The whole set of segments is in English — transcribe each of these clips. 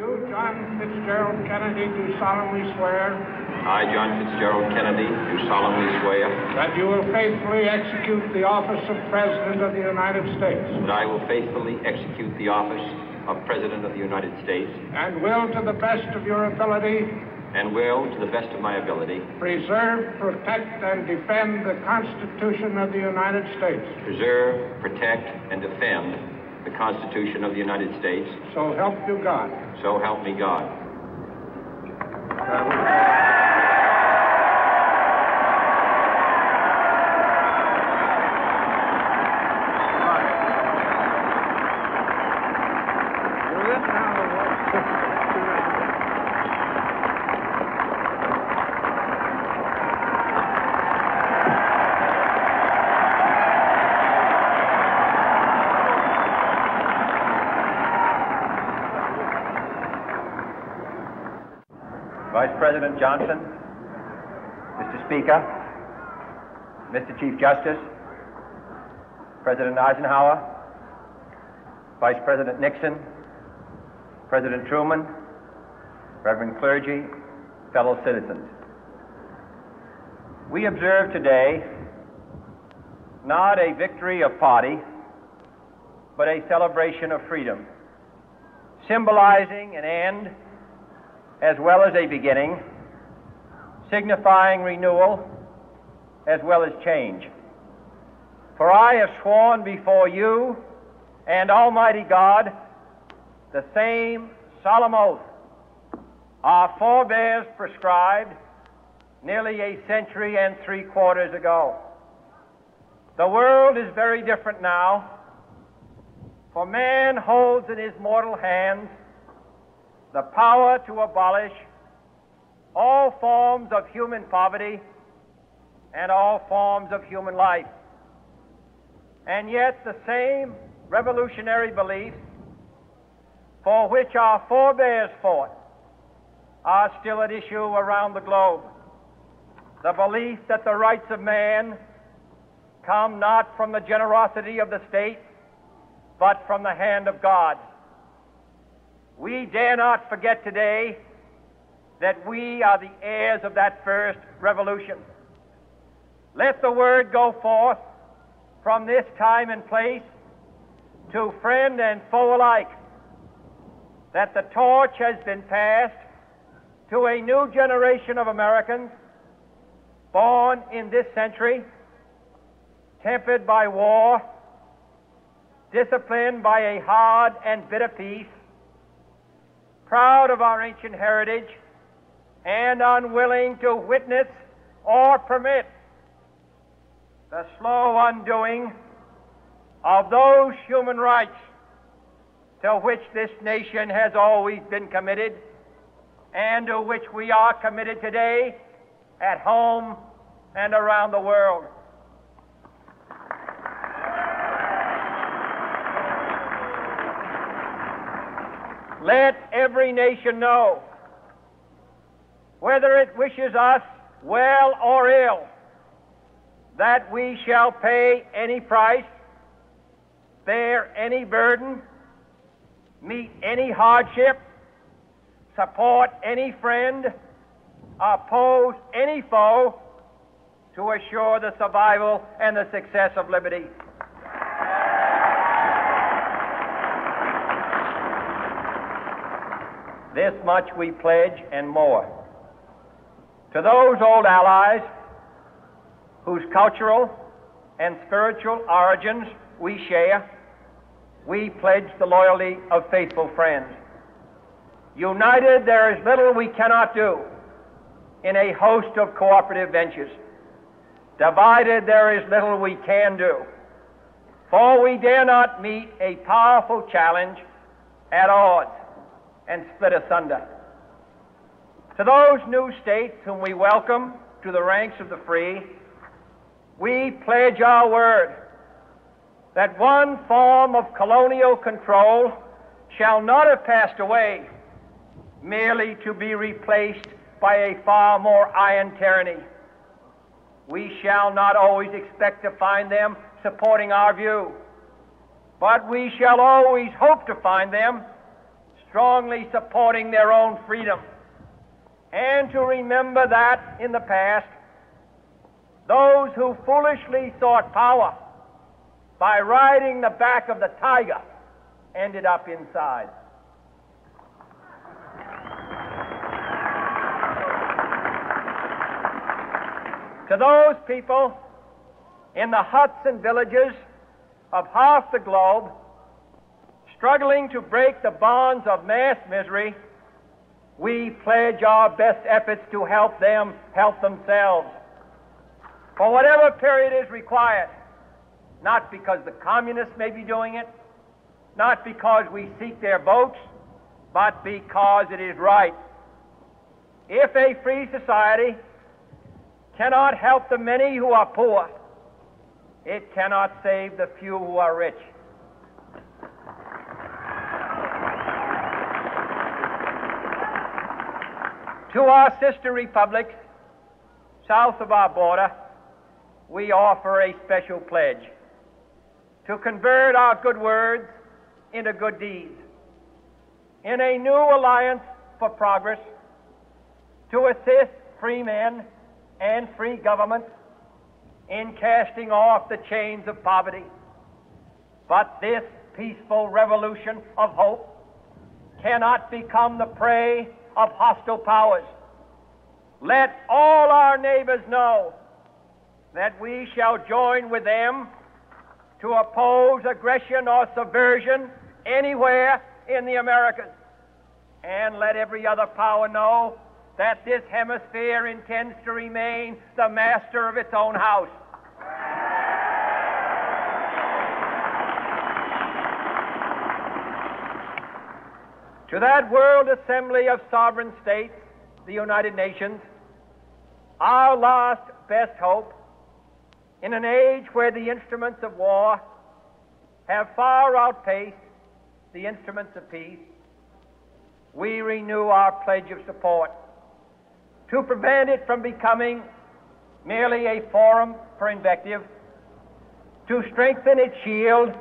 You, John Fitzgerald Kennedy, do solemnly swear. I, John Fitzgerald Kennedy, do solemnly swear. That you will faithfully execute the office of President of the United States. That I will faithfully execute the office of President of the United States. And will, to the best of your ability. And will, to the best of my ability. Preserve, protect, and defend the Constitution of the United States. Preserve, protect, and defend the Constitution of the United States. So help you God. So help me God. Vice President Johnson, Mr. Speaker, Mr. Chief Justice, President Eisenhower, Vice President Nixon, President Truman, Reverend clergy, fellow citizens. We observe today not a victory of party, but a celebration of freedom, symbolizing an end as well as a beginning, signifying renewal as well as change. For I have sworn before you and Almighty God the same solemn oath our forebears prescribed nearly a century and 3/4 ago. The world is very different now, for man holds in his mortal hands the power to abolish all forms of human poverty and all forms of human life. And yet the same revolutionary beliefs for which our forebears fought are still at issue around the globe. The belief that the rights of man come not from the generosity of the state, but from the hand of God. We dare not forget today that we are the heirs of that first revolution. Let the word go forth from this time and place to friend and foe alike that the torch has been passed to a new generation of Americans born in this century, tempered by war, disciplined by a hard and bitter peace, proud of our ancient heritage, and unwilling to witness or permit the slow undoing of those human rights to which this nation has always been committed and to which we are committed today at home and around the world. Let every nation know, whether it wishes us well or ill, that we shall pay any price, bear any burden, meet any hardship, support any friend, oppose any foe to assure the survival and the success of liberty. This much we pledge and more. To those old allies whose cultural and spiritual origins we share, we pledge the loyalty of faithful friends. United, there is little we cannot do in a host of cooperative ventures. Divided, there is little we can do, for we dare not meet a powerful challenge at odds and split asunder. To those new states whom we welcome to the ranks of the free, we pledge our word that one form of colonial control shall not have passed away merely to be replaced by a far more iron tyranny. We shall not always expect to find them supporting our view, but we shall always hope to find them strongly supporting their own freedom, and to remember that in the past, those who foolishly sought power by riding the back of the tiger ended up inside. To those people in the huts and villages of half the globe struggling to break the bonds of mass misery, we pledge our best efforts to help them help themselves for whatever period is required, not because the communists may be doing it, not because we seek their votes, but because it is right. If a free society cannot help the many who are poor, it cannot save the few who are rich. To our sister republics south of our border, we offer a special pledge to convert our good words into good deeds, in a new alliance for progress, to assist free men and free governments in casting off the chains of poverty. But this peaceful revolution of hope cannot become the prey of hostile powers. Let all our neighbors know that we shall join with them to oppose aggression or subversion anywhere in the Americas. And let every other power know that this hemisphere intends to remain the master of its own house. To that World Assembly of Sovereign States, the United Nations, our last best hope, in an age where the instruments of war have far outpaced the instruments of peace, we renew our pledge of support to prevent it from becoming merely a forum for invective, to strengthen its shield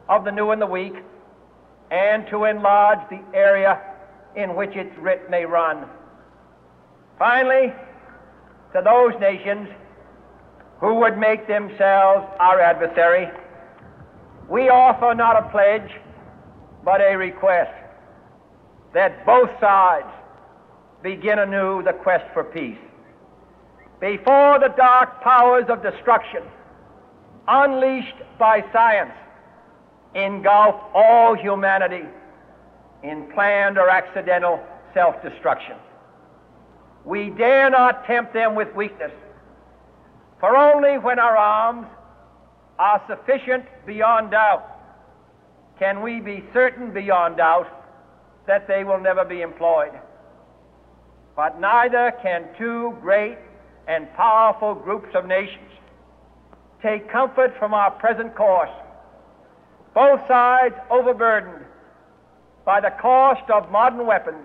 of the new and the weak, and to enlarge the area in which its writ may run. Finally, to those nations who would make themselves our adversary, we offer not a pledge, but a request that both sides begin anew the quest for peace. Before the dark powers of destruction, unleashed by science, engulf all humanity in planned or accidental self-destruction, we dare not tempt them with weakness, for only when our arms are sufficient beyond doubt can we be certain beyond doubt that they will never be employed. But neither can two great and powerful groups of nations take comfort from our present course, both sides overburdened by the cost of modern weapons,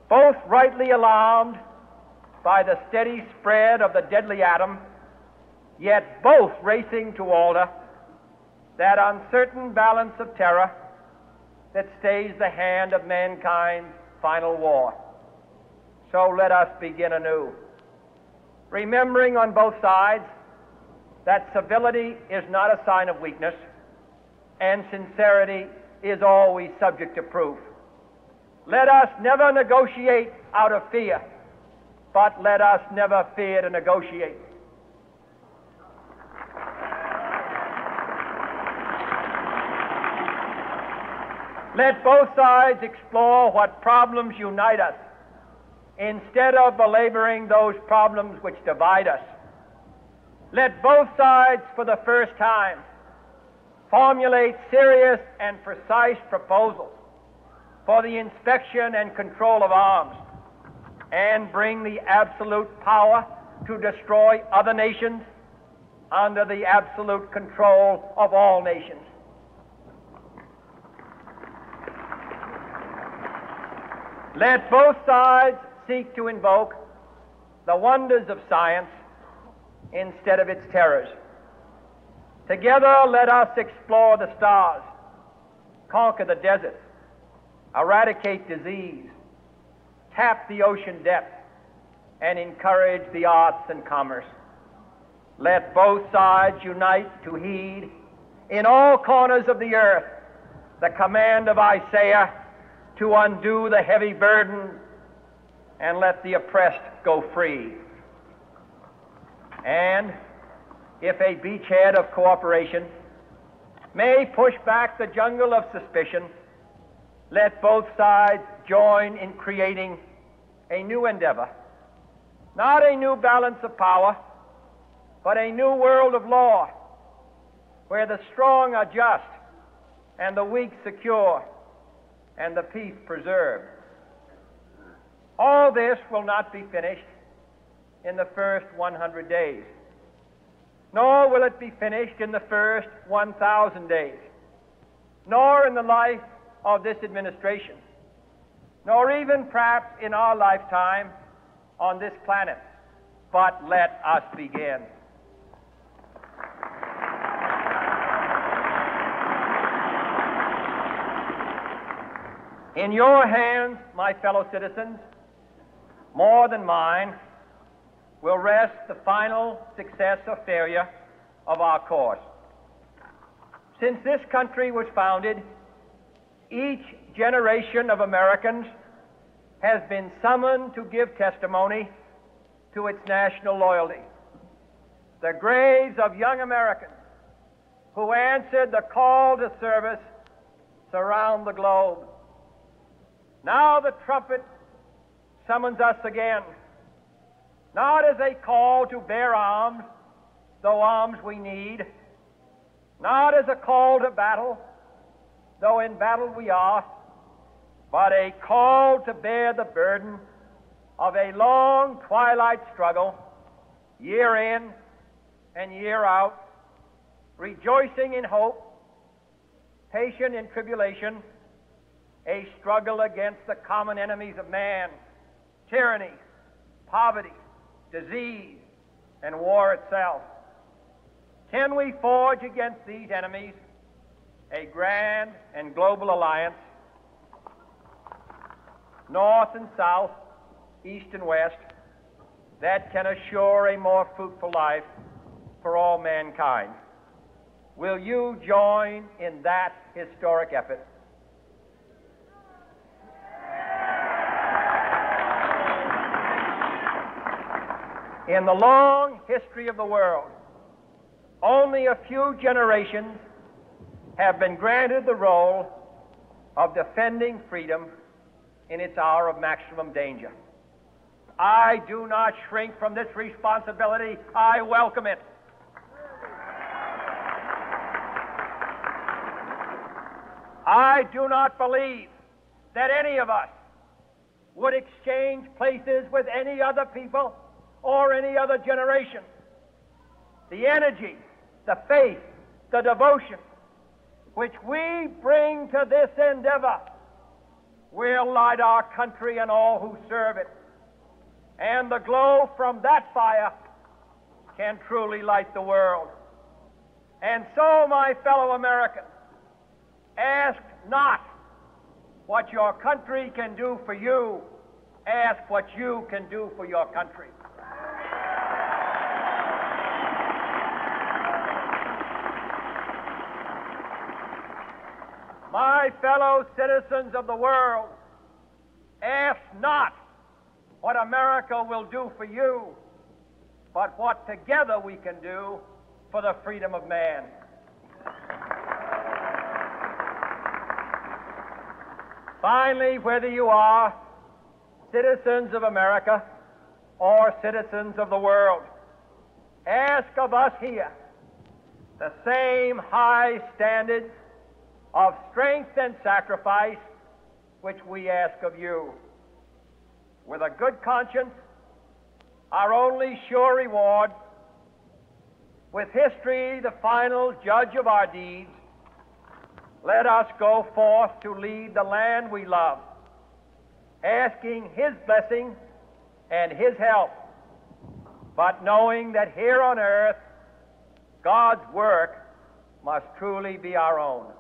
both rightly alarmed by the steady spread of the deadly atom, yet both racing to alter that uncertain balance of terror that stays the hand of mankind's final war. So let us begin anew, remembering on both sides that civility is not a sign of weakness, and sincerity is always subject to proof. Let us never negotiate out of fear, but let us never fear to negotiate. Let both sides explore what problems unite us, instead of belaboring those problems which divide us. Let both sides, for the first time, formulate serious and precise proposals for the inspection and control of arms, and bring the absolute power to destroy other nations under the absolute control of all nations. Let both sides seek to invoke the wonders of science instead of its terrors. Together, let us explore the stars, conquer the deserts, eradicate disease, tap the ocean depths, and encourage the arts and commerce. Let both sides unite to heed in all corners of the earth the command of Isaiah to undo the heavy burden and let the oppressed go free. And if a beachhead of cooperation may push back the jungle of suspicion, let both sides join in creating a new endeavor, not a new balance of power, but a new world of law, where the strong are just and the weak secure and the peace preserved. All this will not be finished in the first 100 days, nor will it be finished in the first 1,000 days, nor in the life of this administration, nor even perhaps in our lifetime on this planet. But let us begin. In your hands, my fellow citizens, more than mine, will rest the final success or failure of our course. Since this country was founded, each generation of Americans has been summoned to give testimony to its national loyalty. The graves of young Americans who answered the call to service surround the globe. Now the trumpet summons us again, not as a call to bear arms, though arms we need, not as a call to battle, though in battle we are, but a call to bear the burden of a long twilight struggle, year in and year out, rejoicing in hope, patient in tribulation, a struggle against the common enemies of man, tyranny, poverty, disease, and war itself. Can we forge against these enemies a grand and global alliance, north and south, east and west, that can assure a more fruitful life for all mankind? Will you join in that historic effort? In the long history of the world, only a few generations have been granted the role of defending freedom in its hour of maximum danger. I do not shrink from this responsibility. I welcome it. I do not believe that any of us would exchange places with any other people or any other generation. The energy, the faith, the devotion which we bring to this endeavor will light our country and all who serve it. And the glow from that fire can truly light the world. And so, my fellow Americans, ask not what your country can do for you, ask what you can do for your country. My fellow citizens of the world, ask not what America will do for you, but what together we can do for the freedom of man. Finally, whether you are citizens of America or citizens of the world, ask of us here the same high standards of strength and sacrifice which we ask of you. With a good conscience, our only sure reward, with history the final judge of our deeds, let us go forth to lead the land we love, asking His blessing and His help, but knowing that here on earth God's work must truly be our own.